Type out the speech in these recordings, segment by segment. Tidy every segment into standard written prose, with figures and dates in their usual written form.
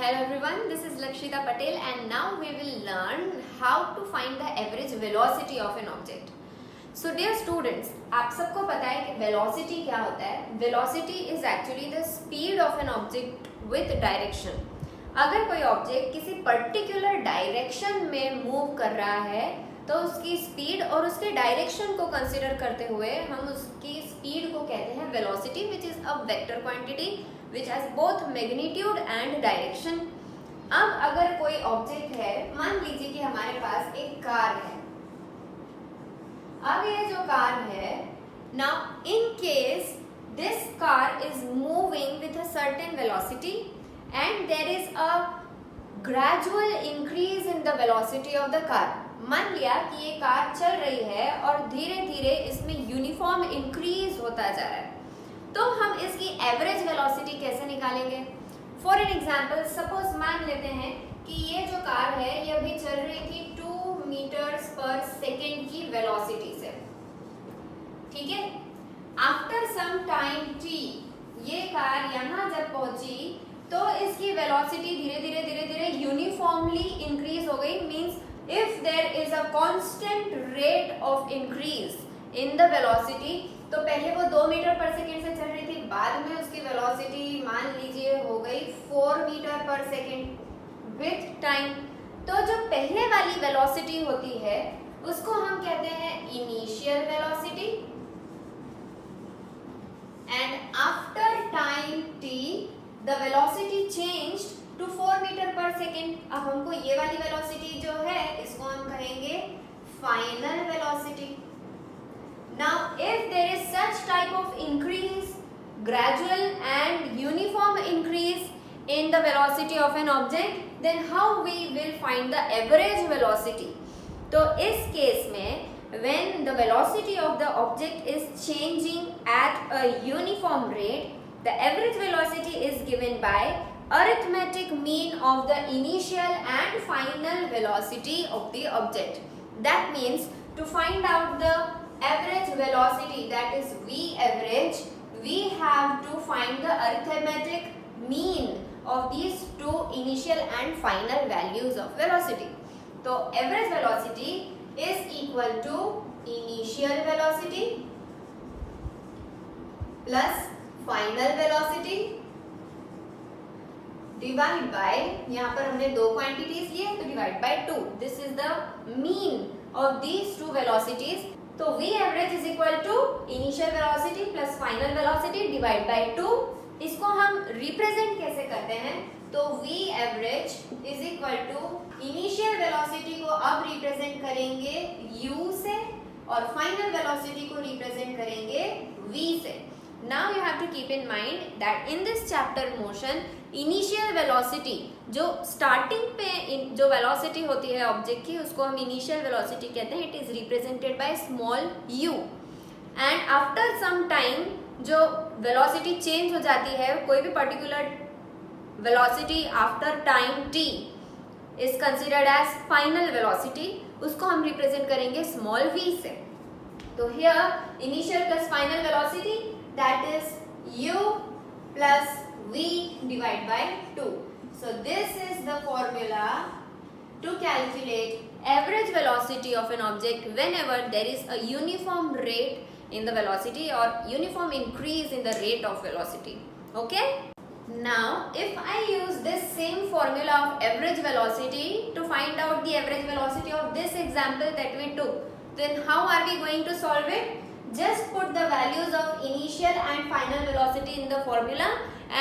Hello everyone, this is Lakshita Patel and now we will learn how to find the average velocity of an object. So dear students, आप सबको पता है कि velocity क्या होता है? Velocity is actually the speed of an object with direction. अगर कोई ऑब्जेक्ट किसी पर्टिकुलर डायरेक्शन में मूव कर रहा है तो उसकी स्पीड और उसके डायरेक्शन को कंसिडर करते हुए हम उसकी स्पीड को कहते हैं velocity, which is a vector quantity which has both magnitude and direction. अब अगर कोई ऑब्जेक्ट है, मान लीजिए कि हमारे पास एक कार है. अब ये जो कार है, now in case this car is moving with a certain velocity and there is a gradual increase in the velocity of the car. मान लिया कि ये कार चल रही है और धीरे धीरे इसमें यूनिफॉर्म इंक्रीज होता जा रहा है, तो हम इसकी एवरेज वेलोसिटी कैसे निकालेंगे? फॉर एन एग्जाम्पल, सपोज मान लेते हैं कि ये जो कार है ये अभी चल रही थी 2 मीटर्स पर सेकेंड की वेलोसिटी से. ठीक है, आफ्टर सम टाइम t ये कार यहाँ जब पहुंची तो इसकी वेलोसिटी धीरे धीरे यूनिफॉर्मली इंक्रीज हो गई. Means if there is a constant rate of increase in the velocity, तो पहले वो 2 मीटर पर सेकेंड से चल रही थी, बाद में उसकी वेलोसिटी मान लीजिए हो गई 4 metre per second with time. तो जो पहले वाली वेलोसिटी होती है उसको हम कहते हैं initial velocity, and after time t the velocity changed to 4 meter per second. अब हमको ये वाली velocity जो है इसको हम कहेंगे final velocity. Now if there is such type of increase, gradual and uniform increase in the velocity of an object, then how we will find the average velocity? तो इस केस में when the velocity of the object is changing at a uniform rate, the average velocity is given by arithmetic mean of the initial and final velocity of the object. That means to find out the average velocity, that is V average, we have to find the arithmetic mean of these two initial and final values of velocity. So average velocity is equal to initial velocity plus final velocity divide by, यहाँ पर हमने दो quantities लिए तो divide by 2. This is the mean of these two velocities. तो v average is equal to initial velocity plus final velocity divide by 2. इसको हम represent कैसे करते हैं? तो v average is equal to initial velocity को अब रिप्रेजेंट करेंगे u से और फाइनल वेलोसिटी को रिप्रेजेंट करेंगे v से. Now you have to keep in mind that in this chapter motion, initial velocity जो starting पे जो velocity होती है ऑब्जेक्ट की उसको हम initial velocity कहते हैं. It is represented by small u. And after some time जो velocity change हो जाती है, कोई भी particular velocity after time t is considered as final velocity, उसको हम represent करेंगे small v से. तो here initial plus final velocity, that is u plus v divided by 2. So this is the formula to calculate average velocity of an object whenever there is a uniform rate in the velocity or uniform increase in the rate of velocity. Okay? Now if I use this same formula of average velocity to find out the average velocity of this example that we took, then how are we going to solve it? Just put the values of initial and final velocity in the formula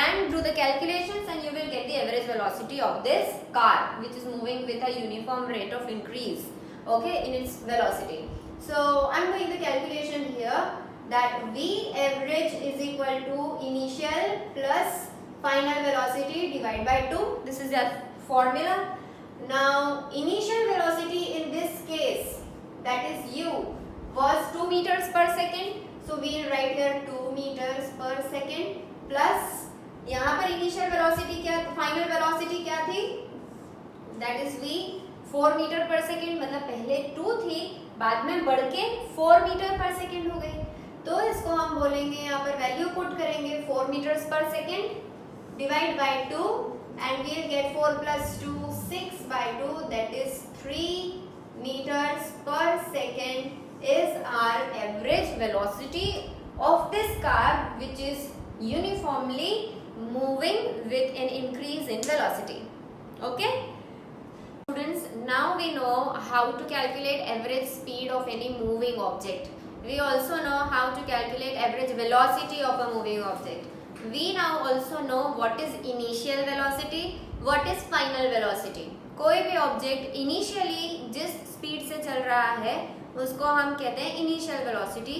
and do the calculations and you will get the average velocity of this car which is moving with a uniform rate of increase, okay, in its velocity. So I am doing the calculation here that V average is equal to initial plus final velocity divided by 2. This is the formula. Now initial velocity in this case, that is u, was 2 meters per second. So we will write here 2 meters per second plus यहाँ पर initial velocity क्या, final velocity क्या थी? That is v 4 meter per second. मतलब पहले 2 थी, बाद में बढ़ के 4 मीटर पर सेकेंड हो गई. तो इसको हम बोलेंगे, यहाँ पर वैल्यू पुट करेंगे 4 meters per second divide by 2 and we'll get 4 plus 2, 6 by 2, that is 3 meters per second is our average velocity of this car, which is uniformly moving with an increase in velocity. Okay? Students, now we know how to calculate average speed of any moving object. We also know how to calculate average velocity of a moving object. We now also know what is initial velocity, what is final velocity. कोई भी object initially जिस speed से चल रहा है उसको हम कहते हैं इनिशियल वेलोसिटी,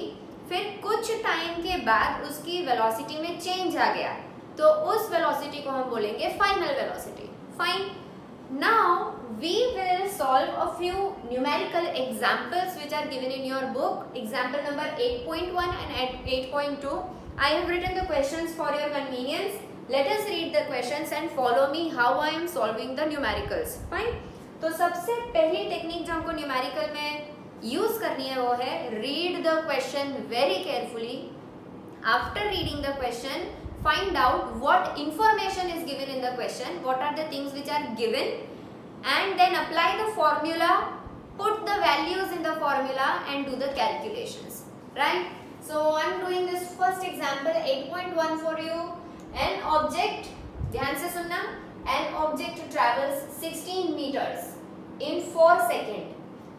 फिर कुछ टाइम के बाद उसकी वेलोसिटी में चेंज आ गया तो उस वेलोसिटी को हम बोलेंगे final velocity. Fine. Now we will solve a few numerical examples which are given in your book. Example number 8.1 and 8.2. I have written the questions for your convenience. Let us read the questions and follow me how I am solving the numericals. Fine. तो सबसे पहली technique जो हमको numerical में use करनी है वो है read the question very carefully. After reading the question, find out what information is given in the question, what are the things which are given, and then apply the formula, put the values in the formula and do the calculations. Right? So I am doing this first example 8.1 for you. An object, ध्यान से सुनना, an object travels 16 meters in 4 seconds.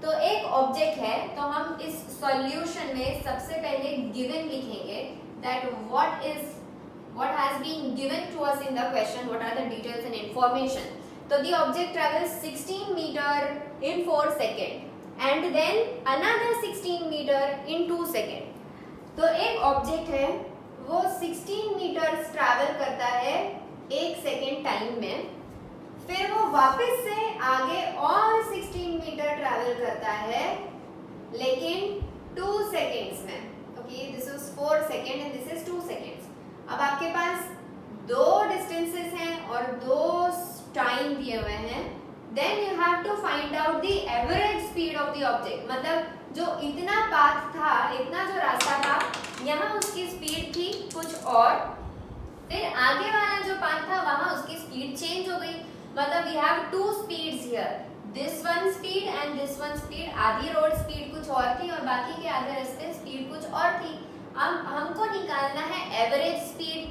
तो एक object है तो हम इस solution में सबसे पहले गिवन लिखेंगे that what has been given to us in the question, what are the details and information. So the object travels 16 meter in 4 seconds and then another 16 meter in 2 seconds. तो एक object है वो 16 metres travel करता है 1 second time में, फिर वो वापस से आगे और 16 मीटर ट्रैवल करता है लेकिन 2 सेकेंड्स में. Okay, this is 4 second and this is 2 seconds. अब आपके पास दो डिस्टेंसेस हैं और दो टाइम दिए हुए हैं. Then you have to find out the average speed of the object. मतलब जो इतना पाथ था, इतना जो रास्ता था, यहाँ उसकी स्पीड थी कुछ और, फिर आगे वाला जो पाथ था वहाँ उसकी स्पीड चेंज हो गई. मतलब we have two speeds here, this one speed and this one speed. आधी रोड स्पीड कुछ और थी और बाकी के आधे रास्ते स्पीड कुछ और थी. अब हमको निकालना है average speed.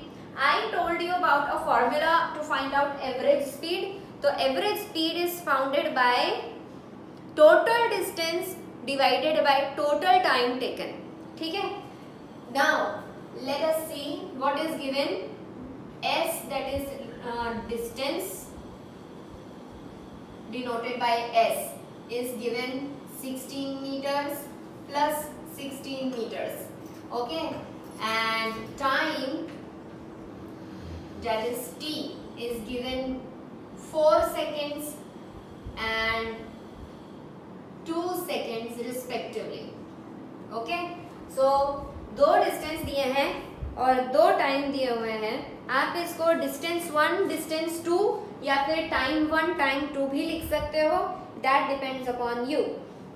I told you about a formula to find out average speed. तो average speed is founded by total distance divided by total time taken. ठीक है. Now let us see what is given. S, that is distance denoted by S, is given 16 meters plus 16 meters. Okay, and time, that is T, is given 4 seconds and 2 seconds respectively. Okay, so दो distance दिए हैं और दो time दिए हुए हैं. आप इसको डिस्टेंस 1, डिस्टेंस 2 या फिर टाइम 1, टाइम 2 भी लिख सकते हो. That depends upon you.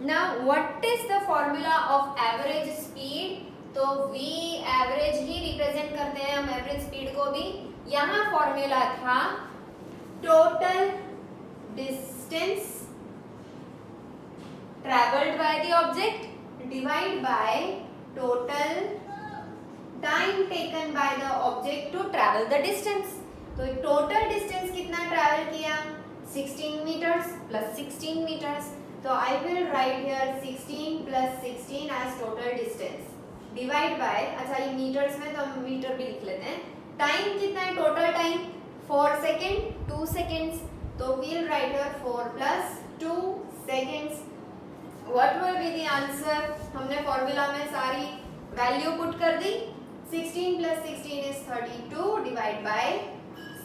Now what is the formula of average speed? तो वी एवरेज ही रिप्रेजेंट करते हैं हम एवरेज स्पीड को भी. यहाँ फॉर्मूला था total distance traveled by the object divided by total time taken by the object to travel the distance. तो total distance कितना travel किया? 16 meters plus 16 meters. तो I will write here 16 plus 16 as total distance divide by, अच्छा ये meters में तो हम metre भी लिख लेते हैं. टाइम कितना है? Total time 4 second 2 seconds. तो we'll write here 4 plus 2 seconds. What will be the answer? हमने फॉर्मूला में सारी वैल्यू पुट कर दी. 16 plus 16 is 32 divided by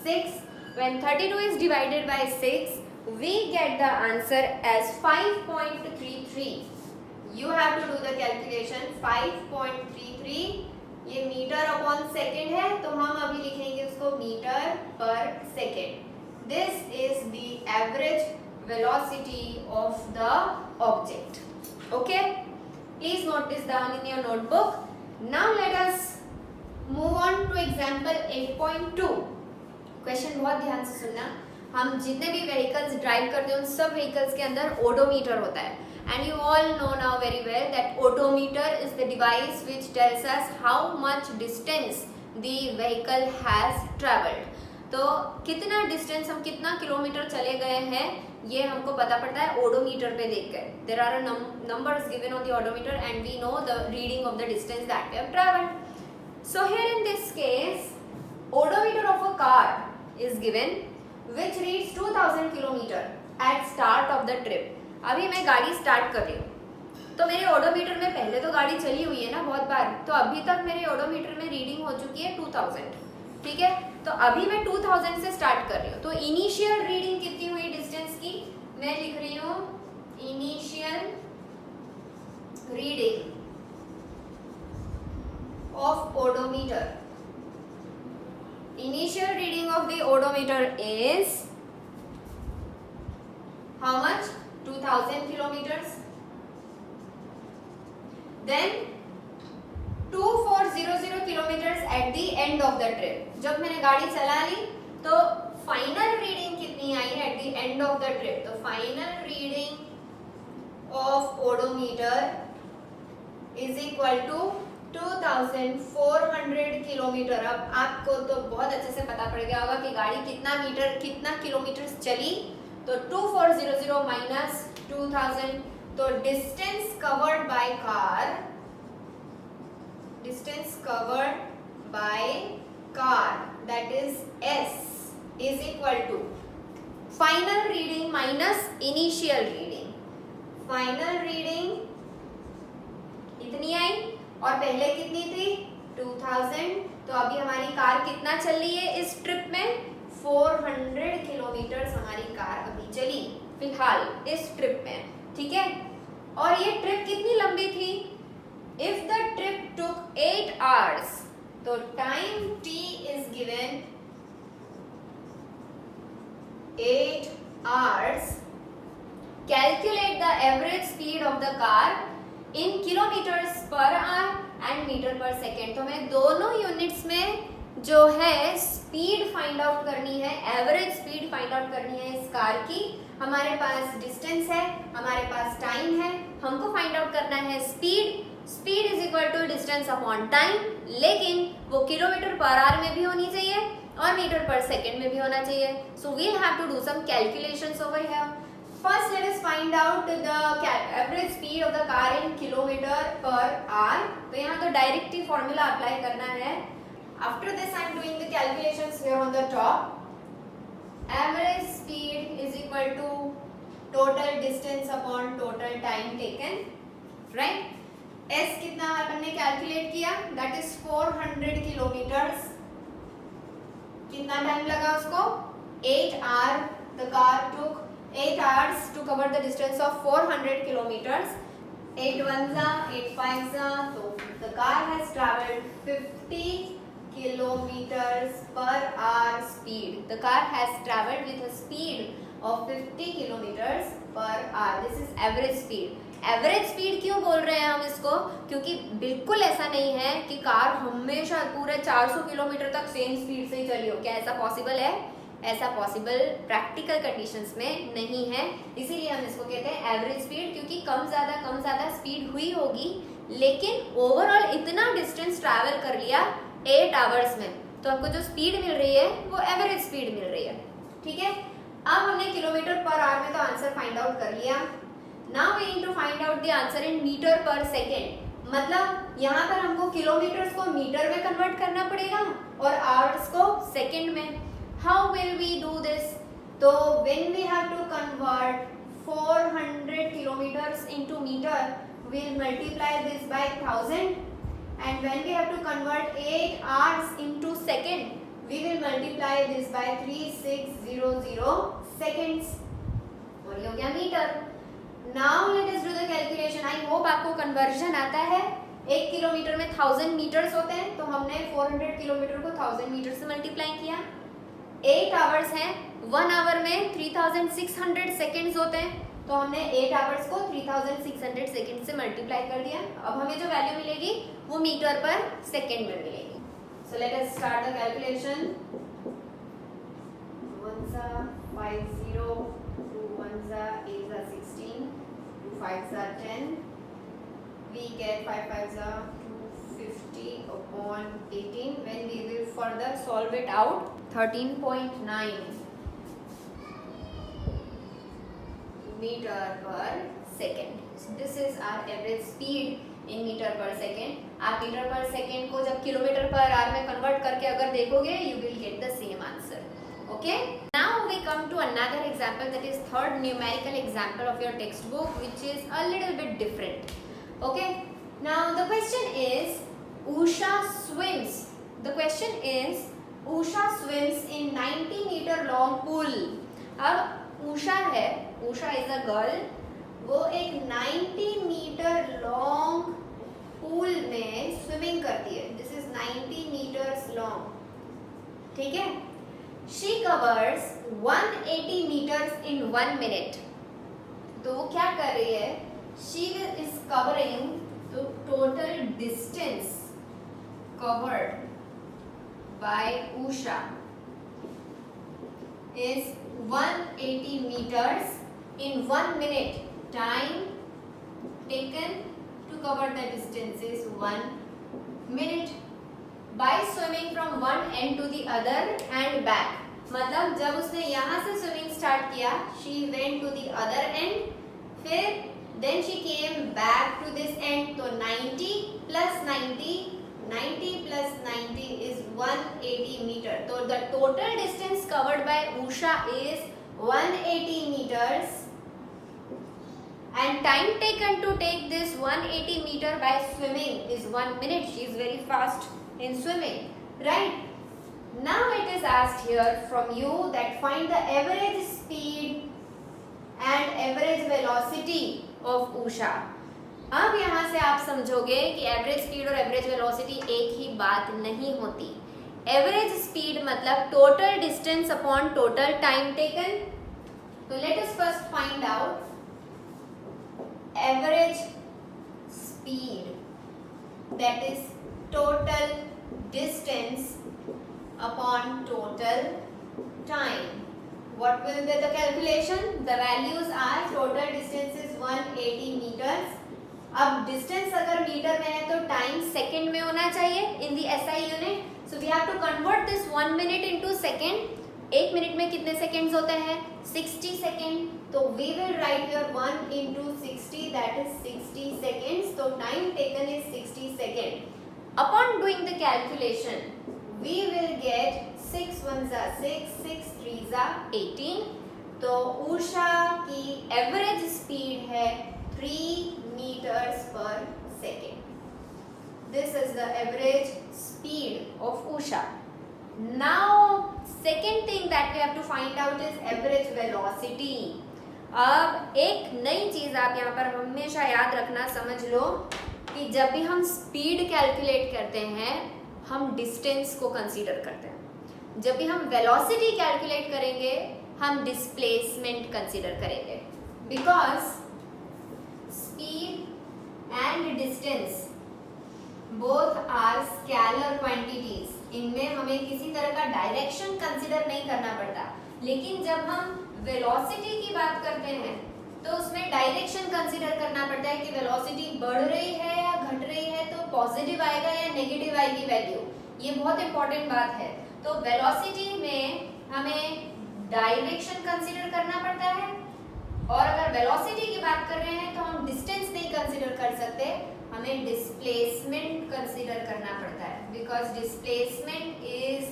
6. When 32 is divided by 6, we get the answer as 5.33. You have to do the calculation. 5.33 ये metre upon second है तो हम अभी लिखेंगे उसको metre per second. This is the average velocity of the object. Okay, please note this down in your notebook. Now let us move on to example 8.2. Question बहुत ध्यान से सुनना। हम जितने भी व्हीकल्स ड्राइव करते हैं उन सब व्हीकल्स के अंदर ओडोमीटर होता है, and you all know now very well that odometer is the device which tells us how much distance the vehicle has travelled. तो कितना डिस्टेंस, हम कितना किलोमीटर चले गए हैं, ये हमको पता पड़ता है ओडोमीटर पे देखकर। There are numbers given on the odometer and we know the reading of the distance that we have traveled. So here in this case, odometer of a car is given which reads 2000 kilometer at start of the trip. अभी मैं गाड़ी start कर रही हूँ तो मेरे odometer में, पहले तो गाड़ी चली हुई है ना बहुत बार, तो अभी तक मेरे ओडोमीटर में रीडिंग हो चुकी है 2000, ठीक है। तो अभी मैं 2000 से स्टार्ट कर रही हूँ, तो इनिशियल रीडिंग कितनी हुई डिस्टेंस की, मैं लिख रही हूँ initial reading of odometer. Initial reading of the odometer is how much? 2000 kilometers. Then 2400 kilometers at the end of the trip. जब मैंने गाड़ी चला ली तो फाइनल रीडिंग कितनी आई at the end of the trip? तो final reading of odometer is equal to 2400 kilometre. अब आपको तो बहुत अच्छे से पता पड़ गया होगा कि गाड़ी कितना किलोमीटर चली, तो 2400 माइनस 2000, तो distance covered by car that is S is equal to final reading minus initial reading. Final reading इतनी आई और पहले कितनी थी 2000, तो अभी हमारी कार कितना चल रही है इस ट्रिप में, 400 किलोमीटर हमारी कार अभी चली फिलहाल इस ट्रिप में, ठीक है। और ये ट्रिप कितनी लंबी थी, if the trip took 8 hours, तो time t is given 8 hours। Calculate the average speed of the car in kilometres per hour and metre per second. तो हमें दोनों यूनिट्स में जो है स्पीड फाइंड आउट करनी है, एवरेज स्पीड फाइंड आउट करनी है इस कार की। हमारे पास डिस्टेंस है, हमारे पास टाइम है, हमको फाइंड आउट करना है speed. Speed is equal to distance upon time, लेकिन वो किलोमीटर पर आवर में भी होनी चाहिए और मीटर पर सेकेंड में भी होना चाहिए। So we'll have to do some calculations over here. First, let us find out the average speed of the car in kilometer per hour. तो यहाँ तो डायरेक्ट ही फॉर्मूला अप्लाई करना है। After this, I am doing the calculations here on the top. Average speed is equal to total distance upon total time taken, right? S कितना अपन ने calculate किया, that is 400 kilometres. कितना time लगा उसको, 8 hours. The car took 8 hours to cover the distance of 400 kilometers. 8 ones are 8 5s are, so the car has traveled 50 kilometers per hour speed. The car has traveled with a speed of 50 kilometers per hour. This is average speed. Average speed क्यों बोल रहे हैं हम इसको, क्योंकि बिल्कुल ऐसा नहीं है कि कार हमेशा पूरे 400 किलोमीटर तक सेम स्पीड से ही चली हो। क्या ऐसा पॉसिबल है? ऐसा पॉसिबल प्रैक्टिकल कंडीशंस में नहीं है, इसीलिए हम इसको कहते हैं एवरेज स्पीड, क्योंकि कम ज़्यादा स्पीड हुई होगी, लेकिन ओवरऑल इतना डिस्टेंस ट्रैवल कर लिया 8 आवर्स में, तो हमको जो स्पीड मिल रही है वो एवरेज स्पीड मिल रही है, ठीक है। अब हमने किलोमीटर पर आवर में तो आंसर फाइंड आउट कर लिया। Now we need to find out the answer in metre per second. मतलब यहाँ पर हमको किलोमीटर्स को मीटर में कन्वर्ट करना पड़ेगा और आवर्स को सेकेंड में। How will we do this? So when we have to convert 400 kilometers into meter, we'll multiply this by 1000, and when we have to convert 8 hours into second, we will multiply this by 3600 seconds. और ये हो गया metre. Now let us do the calculation. I hope आपको conversion आता है। 1 kilometre में 1000 metres होते हैं, तो हमने 400 किलोमीटर को 1000 मीटर से मल्टीप्लाई किया। 8 आवर्स हैं, 1 आवर में 3600 सेकेंड्स होते हैं, तो हमने 8 आवर्स को 3600 सेकेंड से मल्टीप्लाई कर दिया। अब हमें जो वैल्यू मिलेगी वो मीटर पर सेकेंड में मिलेगी। So let us start the calculation. 5 0, 2 1s are 8 are 16, 2 5s are 10. We get 5 5s are 250 upon 18. When we will further solve it out, 13.9 meter per second. So this is our average speed in meter per second. आप metre per second को जब kilometre per hour में convert करके अगर देखोगे, you will get the same answer. Okay. Now we come to another example, that is third numerical example of your textbook, which is a little bit different. Okay. Now the question is, Usha swims. The question is, Usha swims in 90 meter long pool. अब Usha है, Usha is a girl. वो एक 90 metre long pool में swimming करती है. This is 90 metres long. ठीक है. She covers 180 metres in 1 minute. तो वो क्या कर रही है? She is covering the total distance covered by Usha is 180 meters in 1 minute. Time taken to cover the distance is 1 minute. By swimming from one end to the other and back. मतलब जब उसने यहाँ से स्विमिंग स्टार्ट किया, she went to the other end, फिर then she came back to this end. तो 90 plus 90, 90 plus 90 is 180 meter. So the total distance covered by Usha is 180 meters. And time taken to take this 180 meter by swimming is 1 minute. She is very fast in swimming, right? Now it is asked here from you that find the average speed and average velocity of Usha. अब यहाँ से आप समझोगे कि average speed और average velocity एक ही बात नहीं होती. एवरेज स्पीड मतलब total distance upon total time taken. तो let us first find out average speed, that is total distance upon total time. What will be the calculation? The values are total distance is 180 meters. अब distance अगर metre में है तो time second में होना चाहिए in the SI unit. So we have to convert this 1 minute into second. एक minute में कितने सेकेंड्स होते हैं? 60 सेकेंड. तो we will write here 1 into 60, that is 60 seconds. So time taken is 60 seconds. Upon doing the calculation, we will get 6 1s are 6, 6 3s are 18. तो उषा की average speed है 3 meters per second. This is the average speed of Usha. Now second thing that we have to find out is average velocity. अब एक नई चीज आप यहाँ पर हमेशा याद रखना, समझ लो कि जब भी हम स्पीड कैलकुलेट करते हैं हम डिस्टेंस को कंसीडर करते हैं. जब भी हम वेलोसिटी कैलकुलेट करेंगे हम डिस्प्लेसमेंट कंसीडर करेंगे. Because speed and distance both are scalar quantities. इनमें हमें किसी तरह का डायरेक्शन कंसीडर नहीं करना पड़ता. लेकिन जब हम वेलोसिटी की बात करते हैं तो उसमें डायरेक्शन कंसीडर करना पड़ता है कि वेलोसिटी बढ़ रही है या घट रही है, तो पॉजिटिव आएगा या नेगेटिव आएगी वैल्यू. ये बहुत इंपॉर्टेंट बात है. तो वेलोसिटी में हमें डायरेक्शन कंसीडर करना पड़ता है, और अगर वेलोसिटी की बात कर रहे हैं तो हम डिस्टेंस नहीं कंसीडर कर सकते, हमें डिस्प्लेसमेंट कंसीडर करना पड़ता है. Because displacement is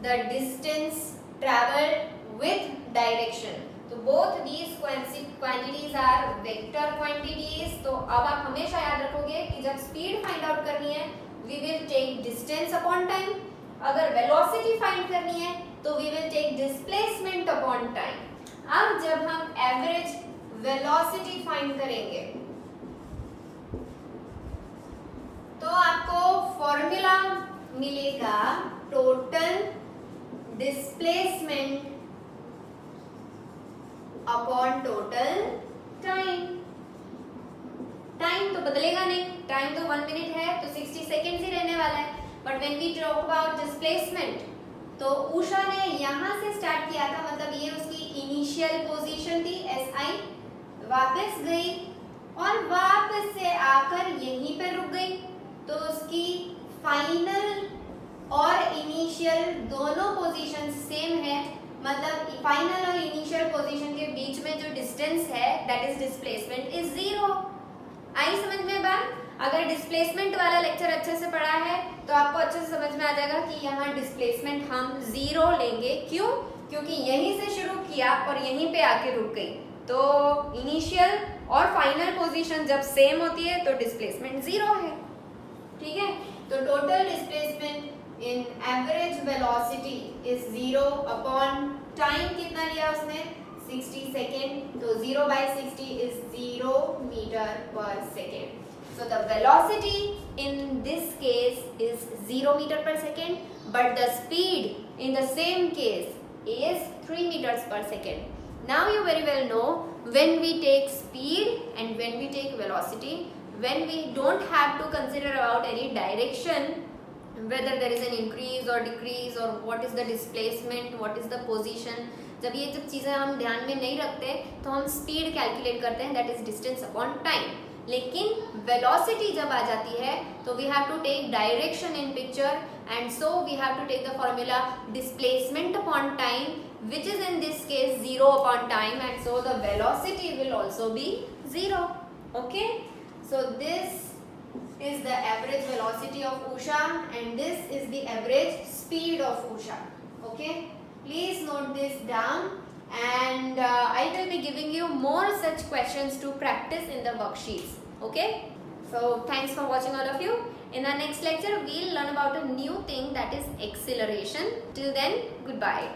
the distance travelled with direction. तो both these quantities are vector quantities. तो अब आप हमेशा याद रखोगे कि जब speed find out करनी है we will take distance upon time. अगर velocity find करनी है तो we will take displacement upon time. अब जब हम average velocity find करेंगे तो आपको फॉर्मूला मिलेगा total displacement upon total time. Time तो बदलेगा नहीं, टाइम तो 1 मिनट है तो 60 सेकेंड्स ही रहने वाला है. But when we talk about displacement तो उषा ने यहाँ से स्टार्ट किया था, मतलब ये उसकी इनिशियल पोजीशन थी SI, वापस गई और वापस से आकर यहीं पे रुक गई। तो उसकी फाइनल और इनिशियल दोनों पोजीशन सेम है, मतलब फाइनल और इनिशियल पोजीशन के बीच में जो डिस्टेंस है दैट इज डिस्प्लेसमेंट इज 0। आई समझ में बात? अगर डिस्प्लेसमेंट वाला लेक्चर अच्छे से पढ़ा है तो आपको अच्छे से समझ में आ जाएगा कि यहाँ डिस्प्लेसमेंट हम 0 लेंगे। क्यों? क्योंकि यहीं से शुरू किया और यहीं पे आके रुक गई। तो इनिशियल और फाइनल पोजीशन जब सेम होती है तो डिस्प्लेसमेंट 0 है। ठीक है, तो total displacement in average velocity is 0 upon time कितना लिया उसने 60 सेकेंड, तो 0/60 is 0 meter per second. So the velocity in this case is 0 meter per second, but the speed in the same case is 3 meters per second. Now you very well know when we take speed and when we take velocity, when we don't have to consider about any direction, whether there is an increase or decrease or what is the displacement, what is the position, जब ये जब चीज़ें हम ध्यान में नहीं रखते तो हम स्पीड कैलकुलेट करते हैं, that is distance upon time. लेकिन वेलोसिटी जब आ जाती है तो we have to take direction in picture and so we have to take the formula displacement upon time which is in this case 0 upon time and so the velocity will also be 0। Okay, so this is the average velocity of Usha and this is the average speed of Usha. Okay, please note this down and I will be giving you more such questions to practice in the worksheets. Okay, so thanks for watching all of you. In our next lecture we'll learn about a new thing, that is acceleration. Till then, goodbye.